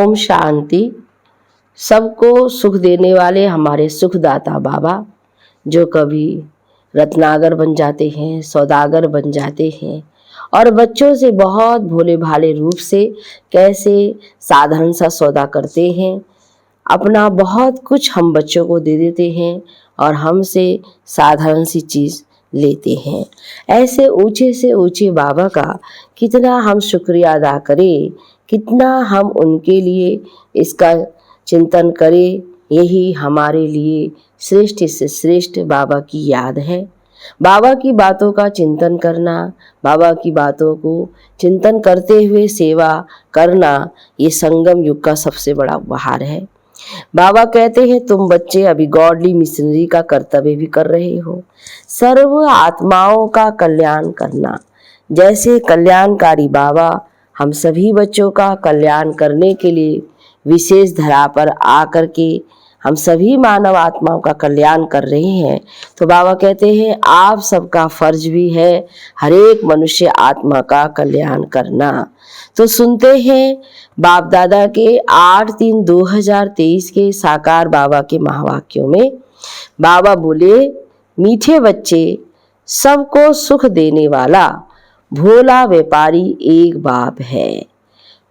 ओम शांति। सबको सुख देने वाले हमारे सुखदाता बाबा, जो कभी रत्नागर बन जाते हैं, सौदागर बन जाते हैं और बच्चों से बहुत भोले भाले रूप से कैसे साधारण सा सौदा करते हैं। अपना बहुत कुछ हम बच्चों को दे देते हैं और हमसे साधारण सी चीज़ लेते हैं। ऐसे ऊंचे से ऊंचे बाबा का कितना हम शुक्रिया अदा करें, कितना हम उनके लिए इसका चिंतन करें। यही हमारे लिए श्रेष्ठ से श्रेष्ठ बाबा की याद है। बाबा की बातों का चिंतन करना, बाबा की बातों को चिंतन करते हुए सेवा करना, ये संगम युग का सबसे बड़ा उपहार है। बाबा कहते हैं, तुम बच्चे अभी गॉडली मिशनरी का कर्तव्य भी कर रहे हो, सर्व आत्माओं का कल्याण करना। जैसे कल्याणकारी बाबा हम सभी बच्चों का कल्याण करने के लिए विशेष धरा पर आकर के हम सभी मानव आत्माओं का कल्याण कर रहे हैं, तो बाबा कहते हैं आप सबका फर्ज भी है हर एक मनुष्य आत्मा का कल्याण करना। तो सुनते हैं बाप दादा के 8/3/2023 के साकार बाबा के महावाक्यों में। बाबा बोले, मीठे बच्चे, सबको सुख देने वाला भोला व्यापारी एक बाप है।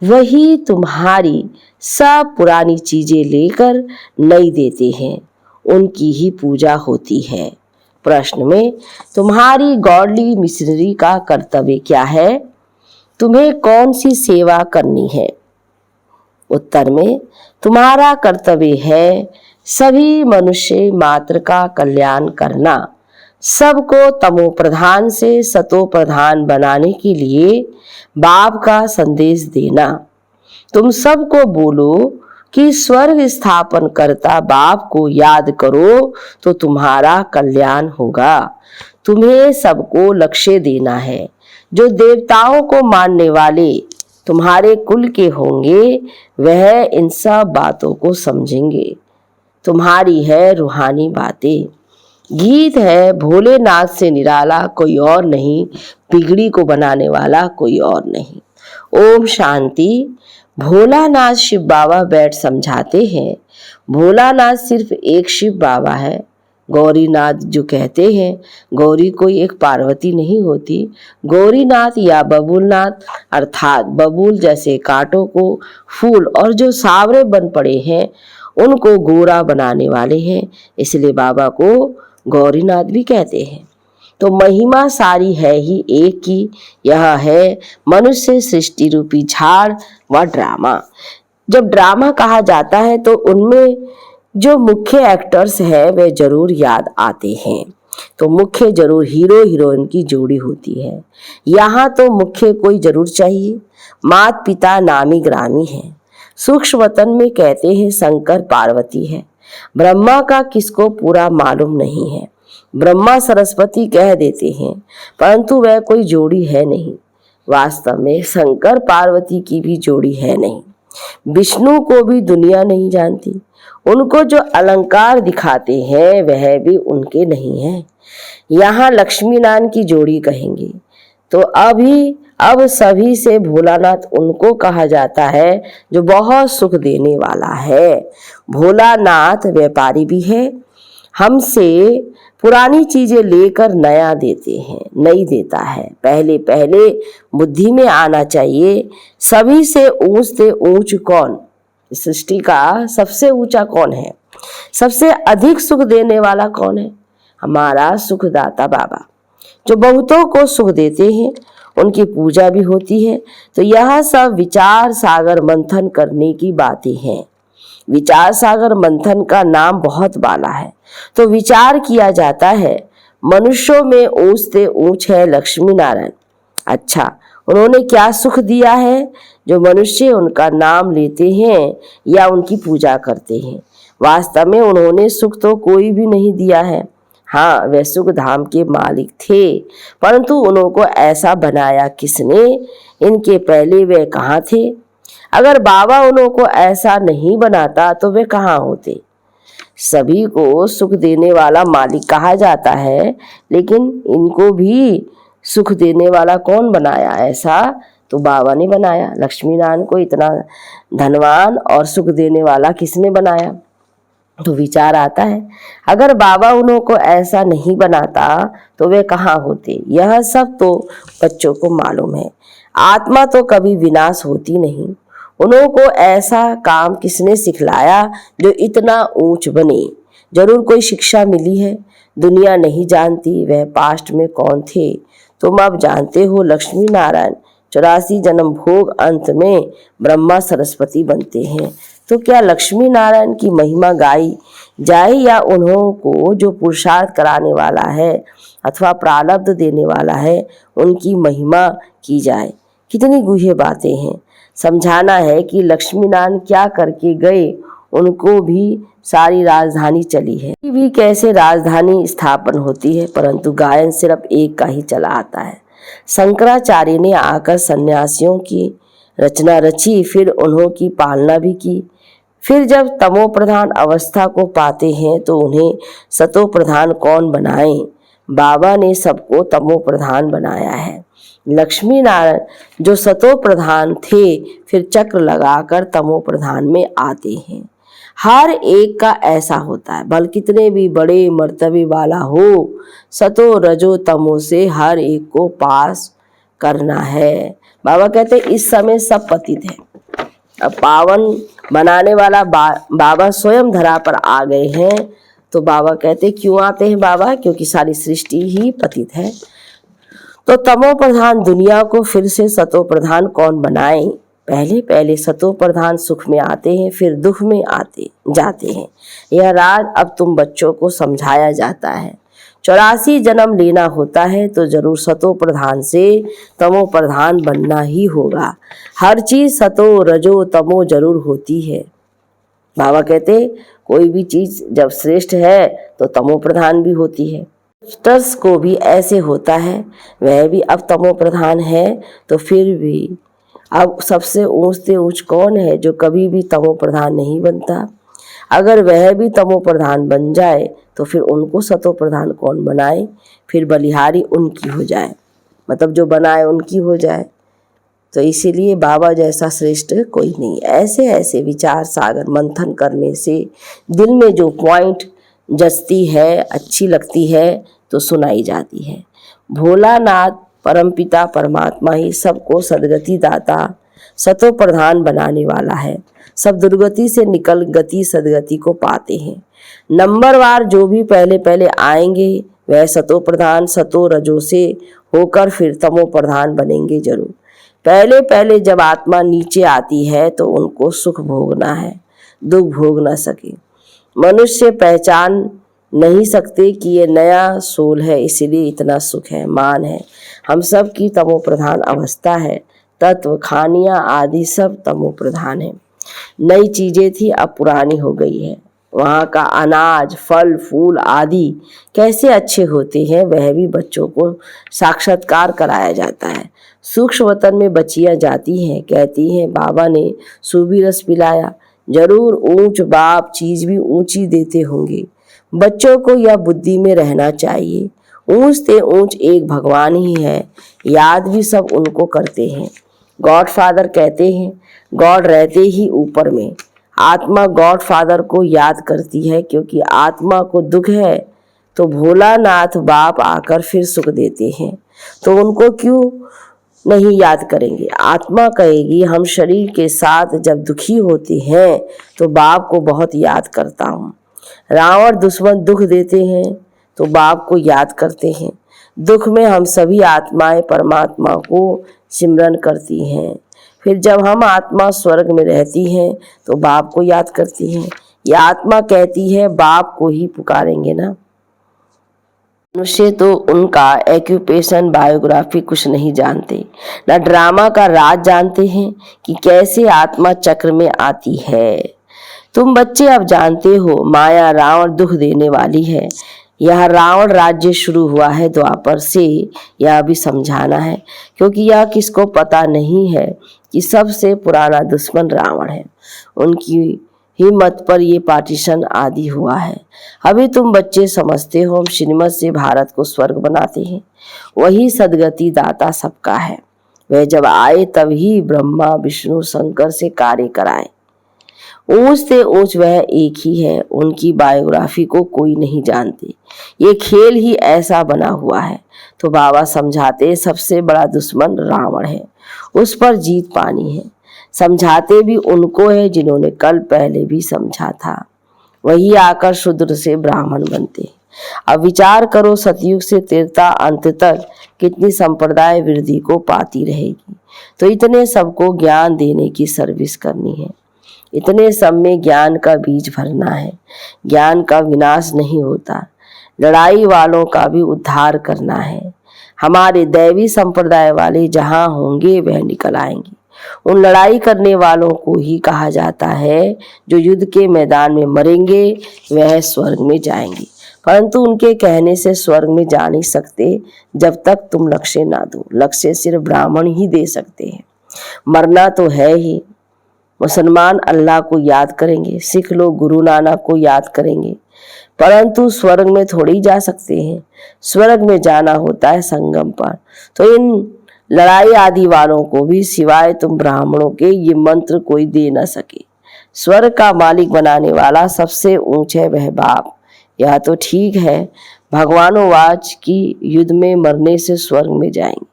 वही तुम्हारी सब पुरानी चीजें लेकर नई देते हैं, उनकी ही पूजा होती है। प्रश्न में तुम्हारी गॉडली मिशनरी का कर्तव्य क्या है? तुम्हें कौन सी सेवा करनी है? उत्तर में तुम्हारा कर्तव्य है सभी मनुष्य मात्र का कल्याण करना, सबको तमो प्रधान से सतो प्रधान बनाने के लिए बाप का संदेश देना। तुम सबको बोलो कि स्वर्ग स्थापन करता बाप को याद करो तो तुम्हारा कल्याण होगा। तुम्हें सबको लक्ष्य देना है। जो देवताओं को मानने वाले तुम्हारे कुल के होंगे वह इन सब बातों को समझेंगे। तुम्हारी है रूहानी बातें। गीत है, भोलेनाथ से निराला कोई और नहीं, बिगड़ी को बनाने वाला कोई और नहीं। ओम शांति। भोलानाथ शिव बाबा बैठ समझाते हैं, भोलानाथ सिर्फ एक शिव बाबा है। गौरीनाथ जो कहते हैं, गौरी कोई एक पार्वती नहीं होती। गौरीनाथ या बबूलनाथ अर्थात बबूल जैसे कांटों को फूल और जो सावरे बन पड़े हैं उनको गोरा बनाने वाले हैं, इसलिए बाबा को गौरीनाथ भी कहते हैं। तो महिमा सारी है ही एक की, यह है मनुष्य सृष्टि रूपी झाड़ व ड्रामा। जब ड्रामा कहा जाता है तो उनमें जो मुख्य एक्टर्स है वे जरूर याद आते हैं। तो मुख्य जरूर हीरो हीरोइन की जोड़ी होती है। यहाँ तो मुख्य कोई जरूर चाहिए। मात पिता नामी ग्रामी है। सूक्ष्म वतन में कहते हैं शंकर पार्वती है। ब्रह्मा का किसको पूरा मालूम नहीं है। ब्रह्मा सरस्वती कह देते हैं, परंतु वह कोई जोड़ी है नहीं। वास्तव में शंकर पार्वती की भी जोड़ी है नहीं। विष्णु को भी दुनिया नहीं जानती। उनको जो अलंकार दिखाते हैं वह भी उनके नहीं है। यहाँ लक्ष्मी नारायण की जोड़ी कहेंगे तो अब सभी से भोलानाथ उनको कहा जाता है जो बहुत सुख देने वाला है। भोलानाथ व्यापारी भी है, हमसे पुरानी चीजें लेकर नया देते हैं, नई देता है। पहले पहले बुद्धि में आना चाहिए, सभी से ऊंच कौन? सृष्टि का सबसे ऊंचा कौन है? सबसे अधिक सुख देने वाला कौन है? हमारा सुखदाता बाबा, जो बहुतों को सुख देते हैं, उनकी पूजा भी होती है। तो यह सब विचार सागर मंथन करने की बातें हैं। विचार सागर मंथन का नाम बहुत बाला है। तो विचार किया जाता है, मनुष्यों में ऊंच से ऊंच है लक्ष्मी नारायण। अच्छा, उन्होंने क्या सुख दिया है जो मनुष्य उनका नाम लेते हैं या उनकी पूजा करते हैं? वास्तव में उन्होंने सुख तो कोई भी नहीं दिया है। हाँ, वे सुख धाम के मालिक थे, परंतु उनको ऐसा बनाया किसने? इनके पहले वे कहाँ थे? अगर बाबा उनको ऐसा नहीं बनाता तो वे कहाँ होते? सभी को सुख देने वाला मालिक कहा जाता है, लेकिन इनको भी सुख देने वाला कौन बनाया? ऐसा तो बाबा ने बनाया। लक्ष्मी नारायण को इतना धनवान और सुख देने वाला किसने बनाया? तो विचार आता है, अगर बाबा उन्हों को ऐसा नहीं बनाता तो वे कहाँ होते? यह सब तो बच्चों को मालूम है। आत्मा तो कभी विनाश होती नहीं। उन्हों को ऐसा काम किसने सिखलाया जो इतना ऊंच बने? जरूर कोई शिक्षा मिली है। दुनिया नहीं जानती वह पास्ट में कौन थे। तुम अब जानते हो लक्ष्मी नारायण 84 जन्म भोग अंत में ब्रह्मा सरस्वती बनते हैं। तो क्या लक्ष्मी नारायण की महिमा गाई जाए या उन्हों को जो पुरुषार्थ कराने वाला है अथवा प्रारब्ध देने वाला है उनकी महिमा की जाए? कितनी गूढ़ बातें हैं। समझाना है कि लक्ष्मी नारायण क्या करके गए, उनको भी सारी राजधानी चली है। भी कैसे राजधानी स्थापन होती है, परंतु गायन सिर्फ एक का ही चला आता है। शंकराचार्य ने आकर सन्यासियों की रचना रची, फिर उन्हों की पालना भी की। फिर जब तमो प्रधान अवस्था को पाते हैं तो उन्हें सतो प्रधान कौन बनाए? बाबा ने सबको तमो प्रधान बनाया है। लक्ष्मी नारायण जो सतो प्रधान थे फिर चक्र लगाकर तमो प्रधान में आते हैं। हर एक का ऐसा होता है, भले कितने भी बड़े मर्तबे वाला हो, सतो रजो तमो से हर एक को पास करना है। बाबा कहते इस समय सब पतित है। अब पावन बनाने वाला बाबा स्वयं धरा पर आ गए हैं। तो बाबा कहते क्यों आते हैं बाबा? क्योंकि सारी सृष्टि ही पतित है। तो तमो प्रधान दुनिया को फिर से सतो प्रधान कौन बनाए? पहले पहले सतो प्रधान सुख में आते हैं, फिर दुख में आते जाते हैं। यह राज अब तुम बच्चों को समझाया जाता है। 84 जन्म लेना होता है तो जरूर सतो प्रधान से तमो प्रधान बनना ही होगा। हर चीज सतो रजो तमो जरूर होती है। बाबा कहते कोई भी चीज जब श्रेष्ठ है तो तमो प्रधान भी होती है। टर्स को भी ऐसे होता है, वह भी अब तमो प्रधान है। तो फिर भी अब सबसे ऊंच से ऊंच कौन है जो कभी भी तमो प्रधान नहीं बनता? अगर वह भी तमो प्रधान बन जाए तो फिर उनको सतो प्रधान कौन बनाए? फिर बलिहारी उनकी हो जाए, मतलब जो बनाए उनकी हो जाए। तो इसीलिए बाबा जैसा श्रेष्ठ कोई नहीं। ऐसे ऐसे विचार सागर मंथन करने से दिल में जो पॉइंट जचती है, अच्छी लगती है तो सुनाई जाती है। भोलानाथ परमपिता परमात्मा ही सबको सदगति दाता सतो प्रधान बनाने वाला है। सब दुर्गति से निकल गति सदगति को पाते हैं। नंबरवार जो भी पहले पहले आएंगे वह सतो प्रधान सतो रजो से होकर फिर तमो प्रधान बनेंगे जरूर। पहले पहले जब आत्मा नीचे आती है तो उनको सुख भोगना है, दुख भोग न सके। मनुष्य पहचान नहीं सकते कि ये नया सोल है, इसीलिए इतना सुख है, मान है। हम सब की तमो प्रधान अवस्था है। तत्व खानियां आदि सब तमो प्रधान है। नई चीजें थी अब पुरानी हो गई है। वहाँ का अनाज फल फूल आदि कैसे अच्छे होते हैं वह भी बच्चों को साक्षात्कार कराया जाता है। सूक्ष्म वतन में बचियां जाती हैं, कहती हैं बाबा ने सूबी रस पिलाया। जरूर ऊंच बाप चीज भी ऊंची देते होंगे। बच्चों को यह बुद्धि में रहना चाहिए, ऊंच से ऊंच एक भगवान ही है, याद भी सब उनको करते हैं। गॉड फादर कहते हैं गॉड रहते ही ऊपर में। आत्मा गॉड फादर को याद करती है, क्योंकि आत्मा को दुख है तो भोलानाथ बाप आकर फिर सुख देते हैं, तो उनको क्यों नहीं याद करेंगे। आत्मा कहेगी हम शरीर के साथ जब दुखी होते हैं तो बाप को बहुत याद करता हूँ। रावण दुश्मन दुख देते हैं तो बाप को याद करते हैं। दुख में हम सभी आत्माएं परमात्मा को सिमरन करती हैं। फिर जब हम आत्मा स्वर्ग में रहती हैं तो बाप को याद करती हैं। यह आत्मा कहती है बाप को ही पुकारेंगे ना। मनुष्य तो उनका एक्यूपेशन बायोग्राफी कुछ नहीं जानते, ना ड्रामा का राज जानते हैं कि कैसे आत्मा चक्र में आती है। तुम बच्चे अब जानते हो माया रावण दुख देने वाली है। यह रावण राज्य शुरू हुआ है द्वापर से, यह भी समझाना है, क्योंकि यह किसको पता नहीं है कि सबसे पुराना दुश्मन रावण है। उनकी हिम्मत पर ये पार्टीशन आदि हुआ है। अभी तुम बच्चे समझते हो हम श्रीमत से भारत को स्वर्ग बनाते हैं। वही सदगति दाता सबका है। वह जब आए तभी ब्रह्मा विष्णु शंकर से कार्य कराए। ऊंच से ऊंच वह एक ही है, उनकी बायोग्राफी को कोई नहीं जानते। ये खेल ही ऐसा बना हुआ है। तो बाबा समझाते सबसे बड़ा दुश्मन रावण है, उस पर जीत पानी है। समझाते भी उनको है जिन्होंने कल पहले भी समझा था, वही आकर शूद्र से ब्राह्मण बनते। अब विचार करो, सतयुग से त्रेता अंत तक कितनी संप्रदाय वृद्धि को पाती रहेगी। तो इतने सबको ज्ञान देने की सर्विस करनी है, इतने सब में ज्ञान का बीज भरना है। ज्ञान का विनाश नहीं होता, लड़ाई वालों का भी उद्धार करना है। हमारे दैवी संप्रदाय वाले जहां होंगे वह निकल आएंगे। उन लड़ाई करने वालों को ही कहा जाता है जो युद्ध के मैदान में मरेंगे वह स्वर्ग में जाएंगे, परंतु उनके कहने से स्वर्ग में जा नहीं सकते जब तक तुम लक्ष्य ना दो। लक्ष्य सिर्फ ब्राह्मण ही दे सकते हैं। मरना तो है ही। मुसलमान अल्लाह को याद करेंगे, सिख लोग गुरु नानक को याद करेंगे, परंतु स्वर्ग में थोड़ी जा सकते हैं। स्वर्ग में जाना होता है संगम पर। तो इन लड़ाई आदि वालों को भी सिवाय तुम ब्राह्मणों के ये मंत्र कोई दे न सके। स्वर्ग का मालिक बनाने वाला सबसे ऊंच है वह बाप। यह तो ठीक है, भगवानोवाच की युद्ध में मरने से स्वर्ग में जाएंगे।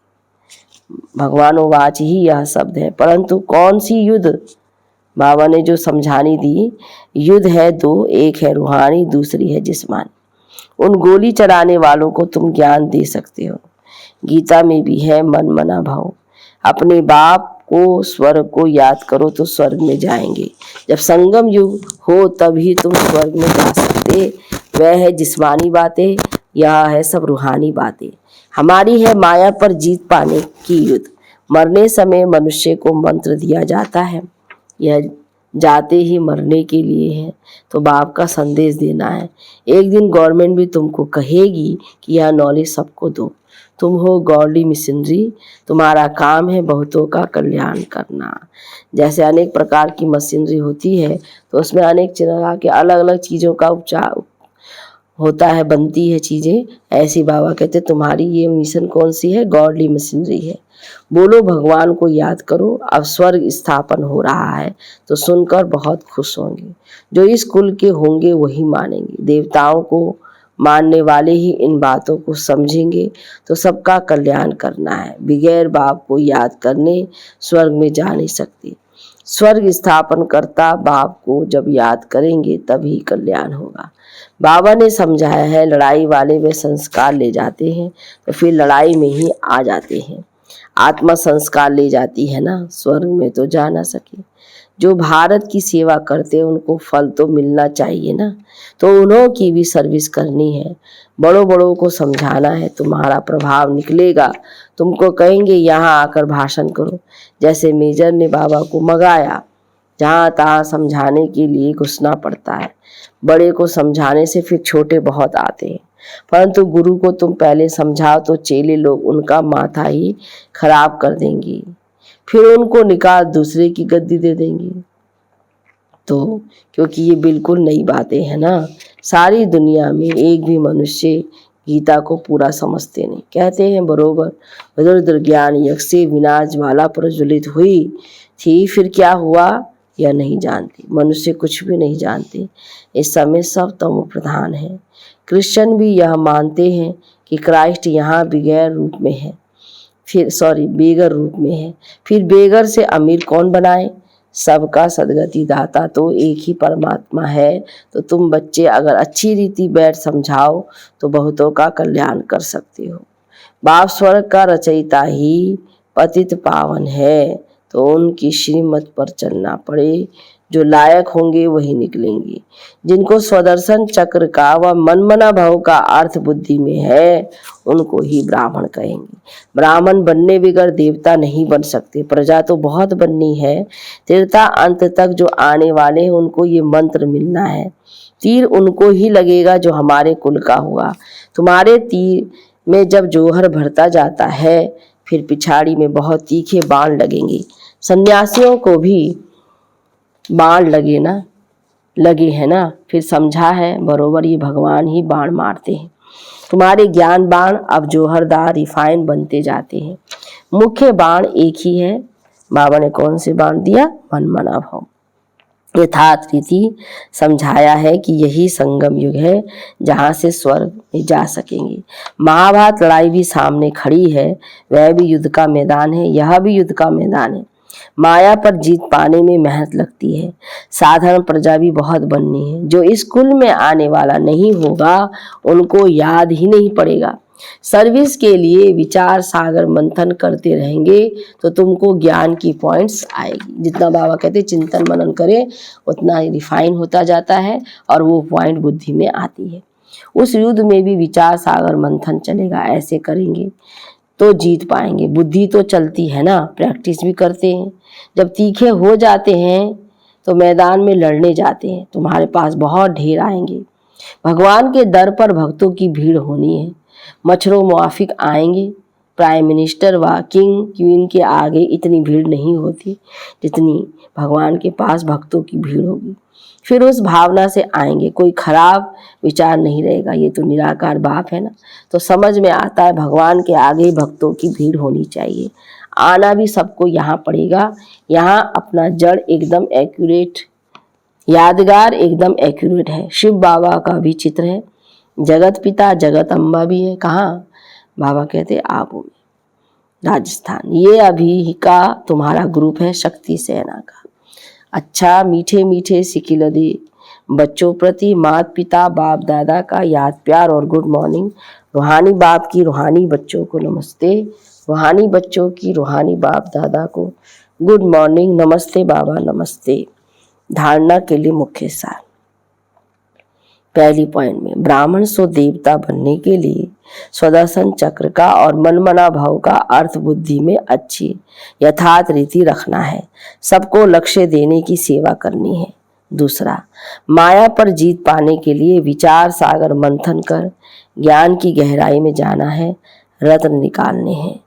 भगवानोवाच ही यह शब्द है, परंतु कौन सी युद्ध? बाबा ने जो समझानी दी, युद्ध है दो, एक है रूहानी, दूसरी है जिस्मानी। उन गोली चढ़ाने वालों को तुम ज्ञान दे सकते हो। गीता में भी है मन मना भाव। अपने बाप को स्वर्ग को याद करो तो स्वर्ग में जाएंगे। जब संगम युग हो तभी तुम स्वर्ग में जा सकते। वह है जिस्मानी बातें, यह है सब रूहानी बातें। हमारी है माया पर जीत पाने की युद्ध। मरने समय मनुष्य को मंत्र दिया जाता है, यह जाते ही मरने के लिए है। तो बाप का संदेश देना है। एक दिन गवर्नमेंट भी तुमको कहेगी कि यह नॉलेज सबको दो। तुम हो गॉडली मिशनरी, तुम्हारा काम है बहुतों का कल्याण करना। जैसे अनेक प्रकार की मशीनरी होती है तो उसमें अनेक तरह के अलग अलग चीज़ों का उपचार होता है, बनती है चीज़ें। ऐसी बाबा कहते तुम्हारी ये मिशन कौन सी है? गॉडली मशीनरी है। बोलो भगवान को याद करो, अब स्वर्ग स्थापन हो रहा है। तो सुनकर बहुत खुश होंगे। जो इस कुल के होंगे वही मानेंगे। देवताओं को मानने वाले ही इन बातों को समझेंगे। तो सबका कल्याण करना है। बगैर बाप को याद करने स्वर्ग में जा नहीं सकते। स्वर्ग स्थापन करता बाप को जब याद करेंगे तभी कल्याण होगा। बाबा ने समझाया है, लड़ाई वाले वे संस्कार ले जाते हैं तो फिर लड़ाई में ही आ जाते हैं। आत्मा संस्कार ले जाती है ना, स्वर्ग में तो जा ना सके। जो भारत की सेवा करते हैं उनको फल तो मिलना चाहिए ना, तो उन्हों की भी सर्विस करनी है। बड़ों बड़ों को समझाना है, तुम्हारा प्रभाव निकलेगा। तुमको कहेंगे यहाँ आकर भाषण करो। जैसे मेजर ने बाबा को मंगाया, जहाँ तहाँ समझाने के लिए घुसना पड़ता है। बड़े को समझाने से फिर छोटे बहुत आते हैं, परंतु गुरु को तुम पहले समझाओ तो चेले लोग उनका माथा ही खराब कर देंगे, फिर उनको निकाल दूसरे की गद्दी दे देंगे। तो क्योंकि ये बिल्कुल नई बातें हैं ना, सारी दुनिया में एक भी मनुष्य गीता को पूरा समझते नहीं। कहते हैं बरोबर रुद्र ज्ञान यज्ञ से विनाश ज्वाला प्रज्वलित हुई थी, फिर क्या हुआ यह नहीं जानते। मनुष्य कुछ भी नहीं जानते। इस समय सब तमो प्रधान है। क्रिश्चियन भी यह मानते हैं कि क्राइस्ट यहाँ बेगर रूप में है, बेगर रूप में है। फिर बेगर से अमीर कौन बनाए? सबका सदगति दाता तो एक ही परमात्मा है। तो तुम बच्चे अगर अच्छी रीति बैठ समझाओ तो बहुतों का कल्याण कर सकते हो। बाप स्वर्ग का रचयिता ही पतित पावन है, तो उनकी श्रीमत पर चलना पड़े। जो लायक होंगे वही निकलेंगे। जिनको स्वदर्शन चक्र का व मनमना भाव का अर्थ बुद्धि में है उनको ही ब्राह्मण कहेंगे। ब्राह्मण बनने बगैर देवता नहीं बन सकते। प्रजा तो बहुत बननी है। त्रेता अंत तक जो आने वाले हैं उनको ये मंत्र मिलना है। तीर उनको ही लगेगा जो हमारे कुल का हुआ। तुम्हारे तीर में जब जोहर भरता जाता है फिर पिछाड़ी में बहुत तीखे बाण लगेंगे। सन्यासियों को भी बाण लगे है ना, फिर समझा है बरोबर ये भगवान ही बाण मारते हैं। तुम्हारे ज्ञान बाण अब जोहरदार रिफाइन बनते जाते हैं। मुख्य बाण एक ही है। बाबा ने कौन से बाण दिया? मन मना भाव। यथार्थ रीति समझाया है कि यही संगम युग है जहाँ से स्वर्ग में जा सकेंगे। महाभारत लड़ाई भी सामने खड़ी है, वह भी युद्ध का मैदान है, यह भी युद्ध का मैदान है। माया पर जीत पाने में मेहनत लगती है। साधारण प्रजा भी बहुत बननी है। जो इस कुल में आने वाला नहीं होगा उनको याद ही नहीं पड़ेगा। सर्विस के लिए विचार सागर मंथन करते रहेंगे तो तुमको ज्ञान की पॉइंट्स आएगी। जितना बाबा कहते चिंतन मनन करे उतना ही रिफाइन होता जाता है और वो पॉइंट बुद्धि में आती है। उस युद्ध में भी विचार सागर मंथन चलेगा। ऐसे करेंगे तो जीत पाएंगे। बुद्धि तो चलती है ना, प्रैक्टिस भी करते हैं। जब तीखे हो जाते हैं तो मैदान में लड़ने जाते हैं, तुम्हारे पास बहुत ढेर आएंगे। भगवान के दर पर भक्तों की भीड़ होनी है। मच्छरों मुआफिक आएंगे। प्राइम मिनिस्टर व किंग क्वीन के आगे इतनी भीड़ नहीं होती जितनी भगवान के पास भक्तों की भीड़ होगी। फिर उस भावना से आएंगे, कोई खराब विचार नहीं रहेगा। ये तो निराकार बाप है ना, तो समझ में आता है भगवान के आगे भक्तों की भीड़ होनी चाहिए। आना भी सबको यहाँ पड़ेगा। यहाँ अपना जड़ एकदम एक्यूरेट, यादगार एकदम एक्यूरेट है। शिव बाबा का भी चित्र है। जगत पिता जगत अम्बा भी है। कहाँ? बाबा कहते आबू में, राजस्थान। ये अभी का तुम्हारा ग्रुप है शक्ति सेना का। अच्छा मीठे मीठे सिकिलदे बच्चों प्रति माता पिता बाप दादा का याद प्यार और गुड मॉर्निंग। रूहानी बाप की रूहानी बच्चों को नमस्ते। रूहानी बच्चों की रूहानी बाप दादा को गुड मॉर्निंग, नमस्ते बाबा नमस्ते। धारणा के लिए मुख्य सार। पहली पॉइंट में ब्राह्मण सो देवता बनने के लिए स्वदर्शन चक्र का और मनमना भाव का अर्थ बुद्धि में अच्छी यथार्थ रीति रखना है। सबको लक्ष्य देने की सेवा करनी है। दूसरा, माया पर जीत पाने के लिए विचार सागर मंथन कर ज्ञान की गहराई में जाना है, रत्न निकालने हैं।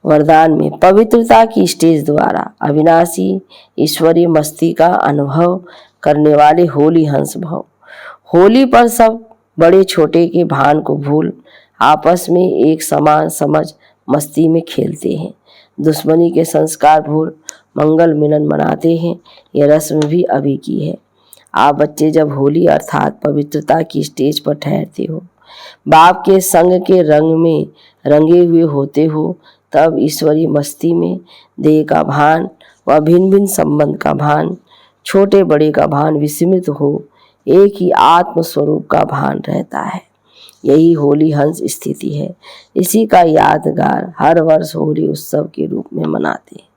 वरदान में पवित्रता की स्टेज द्वारा अविनाशी ईश्वरीय मस्ती का अनुभव करने वाले होली हंस भव। होली पर सब बड़े छोटे के भान को भूल आपस में एक समान समझ मस्ती में खेलते हैं। दुश्मनी के संस्कार भूल मंगल मिलन मनाते हैं। यह रस्म भी अभी की है। आप बच्चे जब होली अर्थात पवित्रता की स्टेज पर ठहरते हो, बाप के संग के रंग में रंगे हुए होते हो, तब ईश्वरीय मस्ती में देह का भान व भिन्न भिन्न संबंध का भान, छोटे बड़े का भान विस्मृत हो एक ही आत्म स्वरूप का भान रहता है। यही होली हंस स्थिति है। इसी का यादगार हर वर्ष होली उत्सव के रूप में मनाते हैं।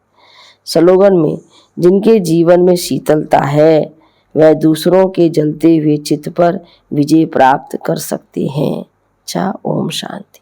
स्लोगन में जिनके जीवन में शीतलता है वह दूसरों के जलते हुए चित्त पर विजय प्राप्त कर सकते हैं। अच्छा, ओम शांति।